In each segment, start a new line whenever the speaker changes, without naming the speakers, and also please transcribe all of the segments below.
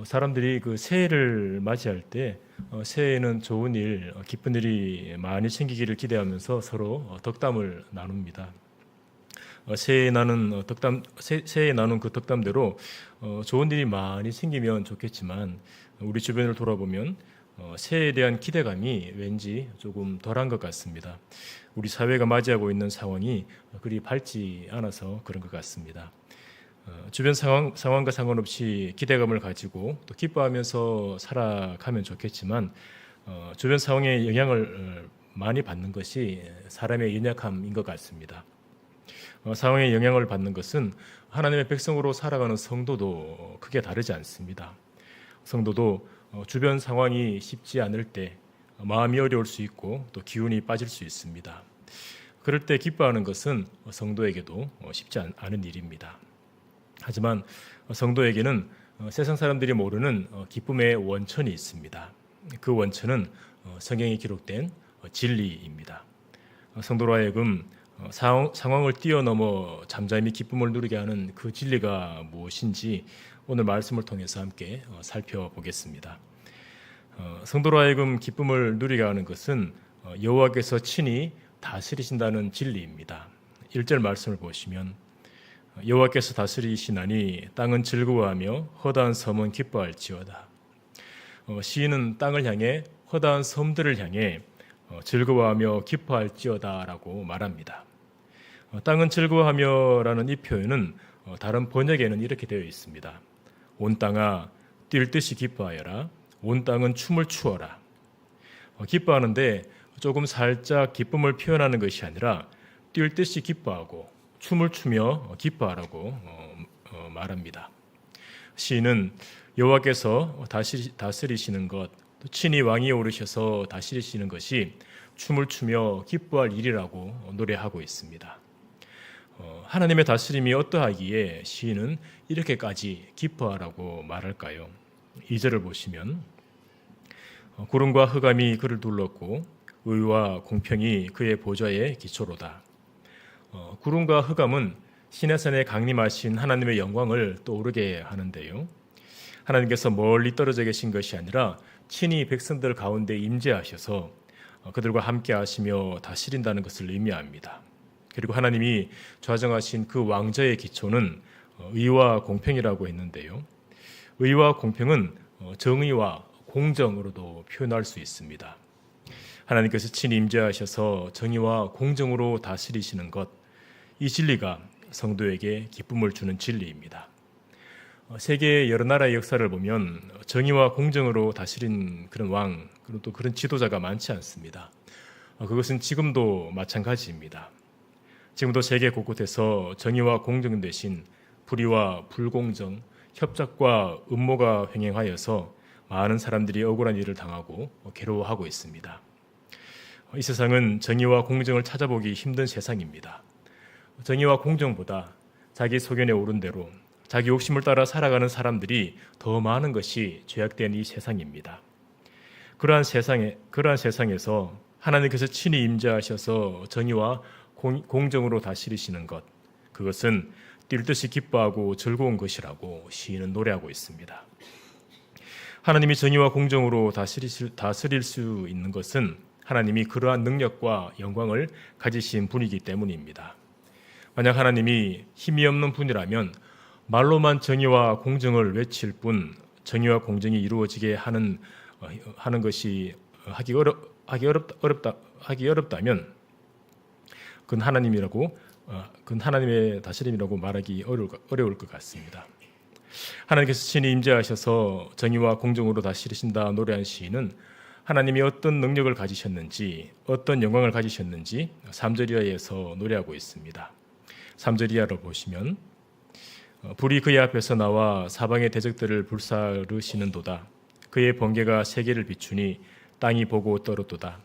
사람들이 그 새해를 맞이할 때 새해에는 좋은 일, 기쁜 일이 많이 생기기를 기대하면서 서로 덕담을 나눕니다. 새해에 나는 새해에 나눈 그 덕담대로 좋은 일이 많이 생기면 좋겠지만 우리 주변을 돌아보면 새해에 대한 기대감이 왠지 조금 덜한 것 같습니다. 우리 사회가 맞이하고 있는 상황이 그리 밝지 않아서 그런 것 같습니다. 주변 상황과 상관없이 기대감을 가지고 또 기뻐하면서 살아가면 좋겠지만 주변 상황에 영향을 많이 받는 것이 사람의 연약함인 것 같습니다. 상황에 영향을 받는 것은 하나님의 백성으로 살아가는 성도도 크게 다르지 않습니다. 성도도 주변 상황이 쉽지 않을 때 마음이 어려울 수 있고 또 기운이 빠질 수 있습니다. 그럴 때 기뻐하는 것은 성도에게도 쉽지 않은 일입니다. 하지만 성도에게는 세상 사람들이 모르는 기쁨의 원천이 있습니다. 그 원천은 성경에 기록된 진리입니다. 성도로 하여금 상황을 뛰어넘어 잠잠히 기쁨을 누리게 하는 그 진리가 무엇인지 오늘 말씀을 통해서 함께 살펴보겠습니다. 성도로 하여금 기쁨을 누리게 하는 것은 여호와께서 친히 다스리신다는 진리입니다. 1절 말씀을 보시면 여호와께서 다스리시나니 땅은 즐거워하며 허다한 섬은 기뻐할지어다. 시인은 땅을 향해 허다한 섬들을 향해 즐거워하며 기뻐할지어다라고 말합니다. 땅은 즐거워하며라는 이 표현은 다른 번역에는 이렇게 되어 있습니다. 온 땅아 뛸 듯이 기뻐하여라. 온 땅은 춤을 추어라. 기뻐하는데 조금 살짝 기쁨을 표현하는 것이 아니라 뛸 듯이 기뻐하고 춤을 추며 기뻐하라고 말합니다. 시인은 여호와께서 다스리시는 것, 또 친히 왕위에 오르셔서 다스리시는 것이 춤을 추며 기뻐할 일이라고 노래하고 있습니다. 하나님의 다스림이 어떠하기에 시인은 이렇게까지 기뻐하라고 말할까요? 2절을 보시면 구름과 흑암이 그를 둘렀고 의와 공평이 그의 보좌의 기초로다. 구름과 흑암은 시내산에 강림하신 하나님의 영광을 떠오르게 하는데요. 하나님께서 멀리 떨어져 계신 것이 아니라 친히 백성들 가운데 임재하셔서 그들과 함께 하시며 다스린다는 것을 의미합니다. 그리고 하나님이 좌정하신 그 왕좌의 기초는 의와 공평이라고 했는데요. 의와 공평은 정의와 공정으로도 표현할 수 있습니다. 하나님께서 친히 임재하셔서 정의와 공정으로 다스리시는 것, 이 진리가 성도에게 기쁨을 주는 진리입니다. 세계의 여러 나라의 역사를 보면 정의와 공정으로 다스린 그런 왕, 그리고 또 그런 지도자가 많지 않습니다. 그것은 지금도 마찬가지입니다. 지금도 세계 곳곳에서 정의와 공정 대신 불의와 불공정, 협작과 음모가 횡행하여서 많은 사람들이 억울한 일을 당하고 괴로워하고 있습니다. 이 세상은 정의와 공정을 찾아보기 힘든 세상입니다. 정의와 공정보다 자기 소견에 오른 대로 자기 욕심을 따라 살아가는 사람들이 더 많은 것이 죄악된 이 세상입니다. 그러한 세상에서 하나님께서 친히 임재하셔서 정의와 공정으로 다스리시는 것, 그것은 뛸 듯이 기뻐하고 즐거운 것이라고 시인은 노래하고 있습니다. 하나님이 정의와 공정으로 다스릴 수 있는 것은 하나님이 그러한 능력과 영광을 가지신 분이기 때문입니다. 만약 하나님이 힘이 없는 분이라면 말로만 정의와 공정을 외칠 뿐 정의와 공정이 이루어지게 하는 것이 하기 어렵다면 그건 하나님의 다스림이라고 말하기 어려울 것 같습니다. 하나님께서 친히 임재하셔서 정의와 공정으로 다스리신다 노래한 시인은 하나님이 어떤 능력을 가지셨는지, 어떤 영광을 가지셨는지 3절 이하에서 노래하고 있습니다. 3절 이하를 보시면 불이 그의 앞에서 나와 사방의 대적들을 불사르시는도다. 그의 번개가 세계를 비추니 땅이 보고 떨었도다.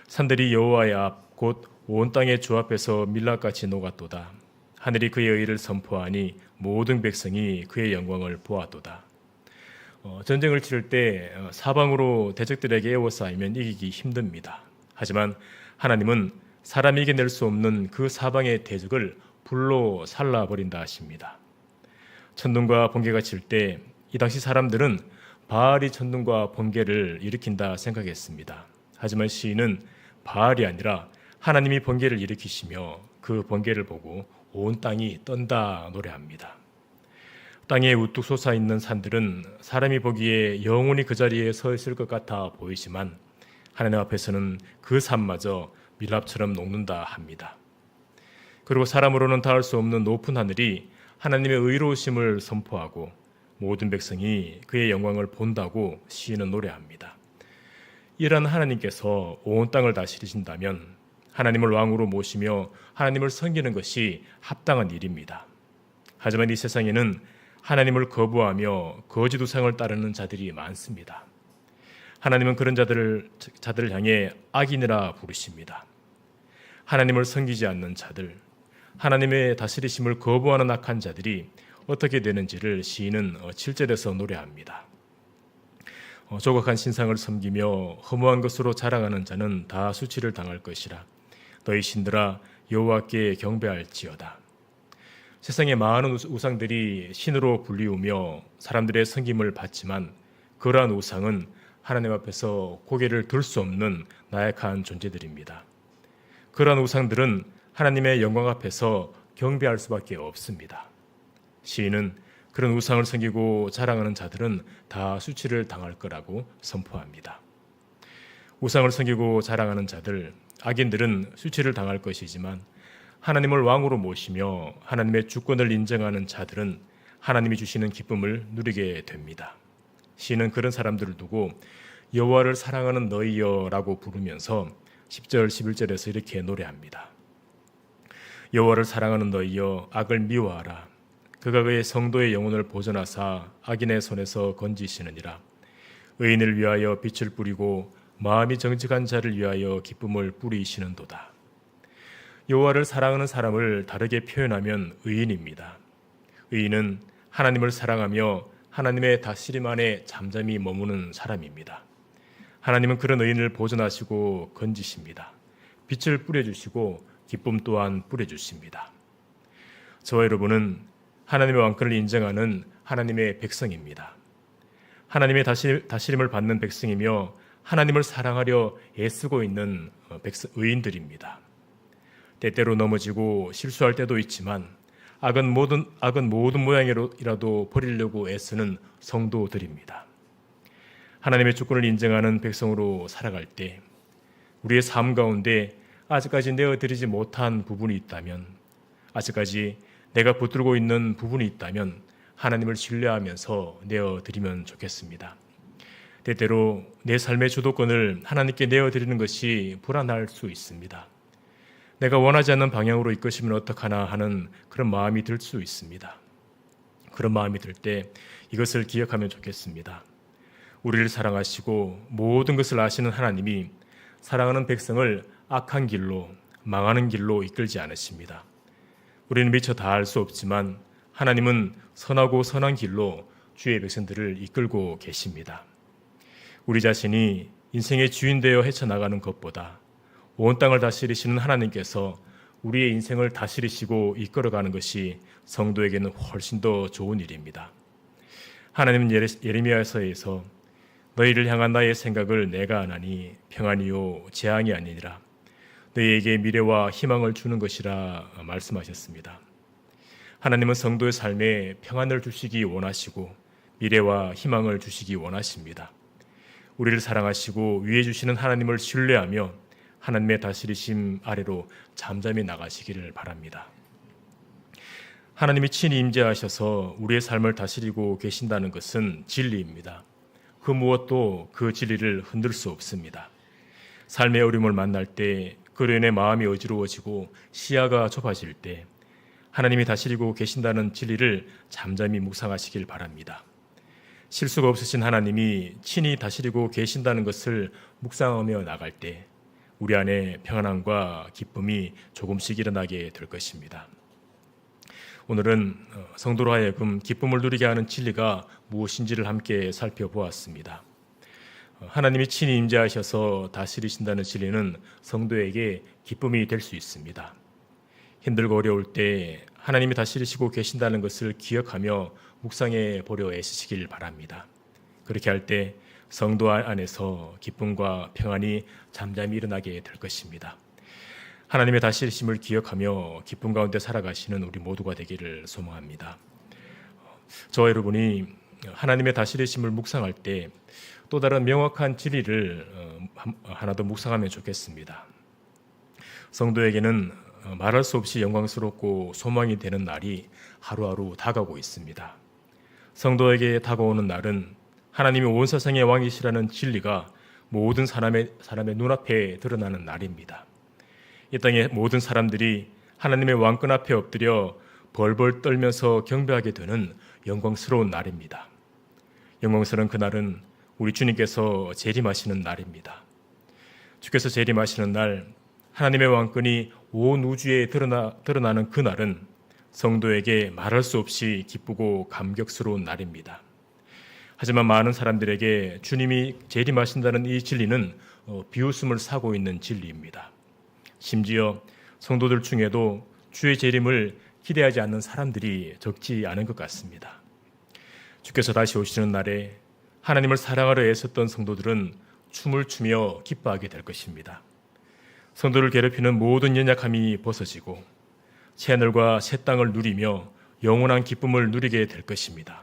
산들이 여호와의 앞 곧 온 땅의 주 앞에서 밀랍같이 녹았도다. 하늘이 그의 의를 선포하니 모든 백성이 그의 영광을 보았도다. 전쟁을 치를 때 사방으로 대적들에게 에워싸이면 이기기 힘듭니다. 하지만 하나님은 사람이 이겨낼 수 없는 그 사방의 대적을 불로 살라버린다 하십니다. 천둥과 번개가 칠 때 이 당시 사람들은 바알이 천둥과 번개를 일으킨다 생각했습니다. 하지만 시인은 바알이 아니라 하나님이 번개를 일으키시며 그 번개를 보고 온 땅이 떤다 노래합니다. 땅에 우뚝 솟아있는 산들은 사람이 보기에 영원히 그 자리에 서 있을 것 같아 보이지만 하나님 앞에서는 그 산마저 밀랍처럼 녹는다 합니다. 그리고 사람으로는 닿을 수 없는 높은 하늘이 하나님의 의로우심을 선포하고 모든 백성이 그의 영광을 본다고 시인은 노래합니다. 이런 하나님께서 온 땅을 다스리신다면 하나님을 왕으로 모시며 하나님을 섬기는 것이 합당한 일입니다. 하지만 이 세상에는 하나님을 거부하며 거짓 우상을 따르는 자들이 많습니다. 하나님은 그런 자들을 향해 악인이라 부르십니다. 하나님을 섬기지 않는 자들, 하나님의 다스리심을 거부하는 악한 자들이 어떻게 되는지를 시인은 7절에서 노래합니다. 조각한 신상을 섬기며 허무한 것으로 자랑하는 자는 다 수치를 당할 것이라. 너희 신들아 여호와께 경배할지어다. 세상의 많은 우상들이 신으로 불리우며 사람들의 섬김을 받지만 그러한 우상은 하나님 앞에서 고개를 들 수 없는 나약한 존재들입니다. 그러한 우상들은 하나님의 영광 앞에서 경배할 수밖에 없습니다. 시인은 그런 우상을 섬기고 자랑하는 자들은 다 수치를 당할 거라고 선포합니다. 우상을 섬기고 자랑하는 자들, 악인들은 수치를 당할 것이지만 하나님을 왕으로 모시며 하나님의 주권을 인정하는 자들은 하나님이 주시는 기쁨을 누리게 됩니다. 시인은 그런 사람들을 두고 여호와를 사랑하는 너희여라고 부르면서 10절, 11절에서 이렇게 노래합니다. 여호와를 사랑하는 너희여 악을 미워하라. 그가 그의 성도의 영혼을 보존하사 악인의 손에서 건지시느니라. 의인을 위하여 빛을 뿌리고 마음이 정직한 자를 위하여 기쁨을 뿌리시는도다. 여호와를 사랑하는 사람을 다르게 표현하면 의인입니다. 의인은 하나님을 사랑하며 하나님의 다스림 안에 잠잠히 머무는 사람입니다. 하나님은 그런 의인을 보존하시고 건지십니다. 빛을 뿌려주시고 기쁨 또한 뿌려주십니다. 저와 여러분은 하나님의 왕권을 인정하는 하나님의 백성입니다. 하나님의 다스림을 받는 백성이며 하나님을 사랑하려 애쓰고 있는 의인들입니다. 때때로 넘어지고 실수할 때도 있지만 악은 모든 모양이라도 버리려고 애쓰는 성도들입니다. 하나님의 주권을 인정하는 백성으로 살아갈 때 우리의 삶 가운데 아직까지 내어드리지 못한 부분이 있다면, 아직까지 내가 붙들고 있는 부분이 있다면 하나님을 신뢰하면서 내어드리면 좋겠습니다. 때때로 내 삶의 주도권을 하나님께 내어드리는 것이 불안할 수 있습니다. 내가 원하지 않는 방향으로 이끄시면 어떡하나 하는 그런 마음이 들 수 있습니다. 그런 마음이 들 때 이것을 기억하면 좋겠습니다. 우리를 사랑하시고 모든 것을 아시는 하나님이 사랑하는 백성을 악한 길로, 망하는 길로 이끌지 않으십니다. 우리는 미처 다 알 수 없지만 하나님은 선하고 선한 길로 주의 백성들을 이끌고 계십니다. 우리 자신이 인생의 주인 되어 헤쳐나가는 것보다 온 땅을 다스리시는 하나님께서 우리의 인생을 다스리시고 이끌어가는 것이 성도에게는 훨씬 더 좋은 일입니다. 하나님은 예레미야서에서 너희를 향한 나의 생각을 내가 아나니 평안이요 재앙이 아니니라. 너희에게 미래와 희망을 주는 것이라 말씀하셨습니다. 하나님은 성도의 삶에 평안을 주시기 원하시고 미래와 희망을 주시기 원하십니다. 우리를 사랑하시고 위해 주시는 하나님을 신뢰하며 하나님의 다스리심 아래로 잠잠히 나가시기를 바랍니다. 하나님이 친히 임재하셔서 우리의 삶을 다스리고 계신다는 것은 진리입니다. 그 무엇도 그 진리를 흔들 수 없습니다. 삶의 어려움을 만날 때, 그로 인해 마음이 어지러워지고 시야가 좁아질 때 하나님이 다스리고 계신다는 진리를 잠잠히 묵상하시길 바랍니다. 실수가 없으신 하나님이 친히 다스리고 계신다는 것을 묵상하며 나갈 때 우리 안에 평안함과 기쁨이 조금씩 일어나게 될 것입니다. 오늘은 성도로 하여금 기쁨을 누리게 하는 진리가 무엇인지를 함께 살펴보았습니다. 하나님이 친히 임재하셔서 다스리신다는 진리는 성도에게 기쁨이 될 수 있습니다. 힘들고 어려울 때 하나님이 다스리시고 계신다는 것을 기억하며 묵상해 보려 애쓰시길 바랍니다. 그렇게 할 때 성도 안에서 기쁨과 평안이 잠잠히 일어나게 될 것입니다. 하나님의 다스리심을 기억하며 기쁨 가운데 살아가시는 우리 모두가 되기를 소망합니다. 저와 여러분이 하나님의 다스리심을 묵상할 때 또 다른 명확한 진리를 하나 더 묵상하면 좋겠습니다. 성도에게는 말할 수 없이 영광스럽고 소망이 되는 날이 하루하루 다가오고 있습니다. 성도에게 다가오는 날은 하나님이 온 세상의 왕이시라는 진리가 모든 사람의 눈앞에 드러나는 날입니다. 이 땅의 모든 사람들이 하나님의 왕권 앞에 엎드려 벌벌 떨면서 경배하게 되는 영광스러운 날입니다. 영광스러운 그날은 우리 주님께서 재림하시는 날입니다. 주께서 재림하시는 날, 하나님의 왕권이 온 우주에 드러나는 그날은 성도에게 말할 수 없이 기쁘고 감격스러운 날입니다. 하지만 많은 사람들에게 주님이 재림하신다는 이 진리는 비웃음을 사고 있는 진리입니다. 심지어 성도들 중에도 주의 재림을 기대하지 않는 사람들이 적지 않은 것 같습니다. 주께서 다시 오시는 날에 하나님을 사랑하려 애썼던 성도들은 춤을 추며 기뻐하게 될 것입니다. 성도를 괴롭히는 모든 연약함이 벗어지고 새하늘과 새 땅을 누리며 영원한 기쁨을 누리게 될 것입니다.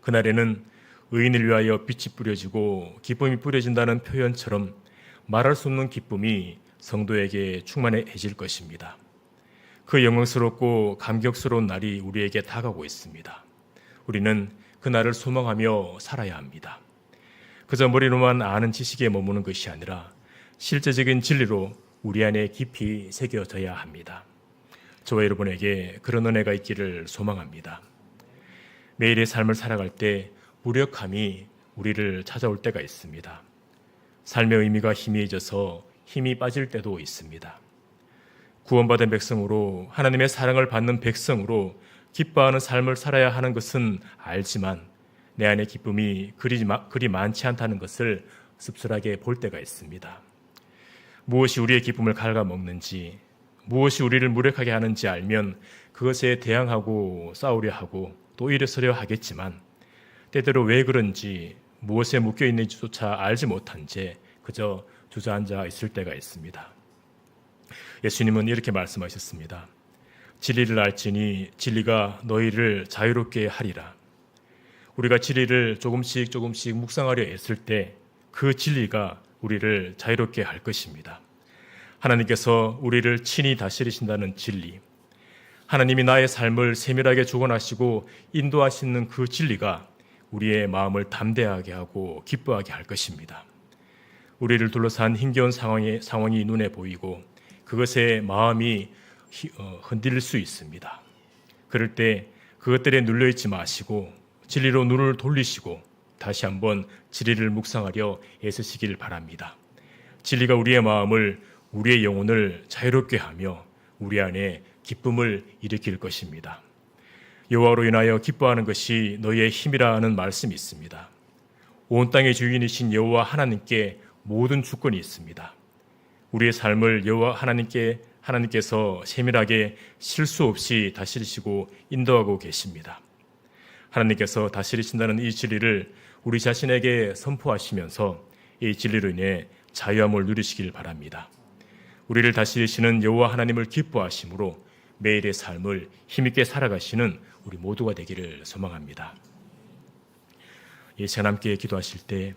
그날에는 의인을 위하여 빛이 뿌려지고 기쁨이 뿌려진다는 표현처럼 말할 수 없는 기쁨이 성도에게 충만해질 것입니다. 그 영광스럽고 감격스러운 날이 우리에게 다가오고 있습니다. 우리는 그 날을 소망하며 살아야 합니다. 그저 머리로만 아는 지식에 머무는 것이 아니라 실제적인 진리로 우리 안에 깊이 새겨져야 합니다. 저와 여러분에게 그런 은혜가 있기를 소망합니다. 매일의 삶을 살아갈 때 무력함이 우리를 찾아올 때가 있습니다. 삶의 의미가 희미해져서 힘이 빠질 때도 있습니다. 구원받은 백성으로 하나님의 사랑을 받는 백성으로 기뻐하는 삶을 살아야 하는 것은 알지만 내 안의 기쁨이 그리 많지 않다는 것을 씁쓸하게 볼 때가 있습니다. 무엇이 우리의 기쁨을 갉아먹는지, 무엇이 우리를 무력하게 하는지 알면 그것에 대항하고 싸우려 하고 또 일어서려 하겠지만 때때로 왜 그런지 무엇에 묶여 있는지조차 알지 못한 채 그저 주저앉아 있을 때가 있습니다. 예수님은 이렇게 말씀하셨습니다. 진리를 알지니 진리가 너희를 자유롭게 하리라. 우리가 진리를 조금씩 묵상하려 했을 때 그 진리가 우리를 자유롭게 할 것입니다. 하나님께서 우리를 친히 다스리신다는 진리, 하나님이 나의 삶을 세밀하게 주관하시고 인도하시는 그 진리가 우리의 마음을 담대하게 하고 기뻐하게 할 것입니다. 우리를 둘러싼 힘겨운 상황이 눈에 보이고 그것에 마음이 흔들릴 수 있습니다. 그럴 때 그것들에 눌려있지 마시고 진리로 눈을 돌리시고 다시 한번 진리를 묵상하려 애쓰시길 바랍니다. 진리가 우리의 마음을, 우리의 영혼을 자유롭게 하며 우리 안에 기쁨을 일으킬 것입니다. 여호와로 인하여 기뻐하는 것이 너희의 힘이라는 말씀이 있습니다. 온 땅의 주인이신 여호와 하나님께 모든 주권이 있습니다. 우리의 삶을 여호와 하나님께서 세밀하게 실수 없이 다스리시고 인도하고 계십니다. 하나님께서 다스리신다는 이 진리를 우리 자신에게 선포하시면서 이 진리로 인해 자유함을 누리시길 바랍니다. 우리를 다스리시는 여호와 하나님을 기뻐하심으로 매일의 삶을 힘있게 살아가시는 우리 모두가 되기를 소망합니다. 이 시간 함께 기도하실 때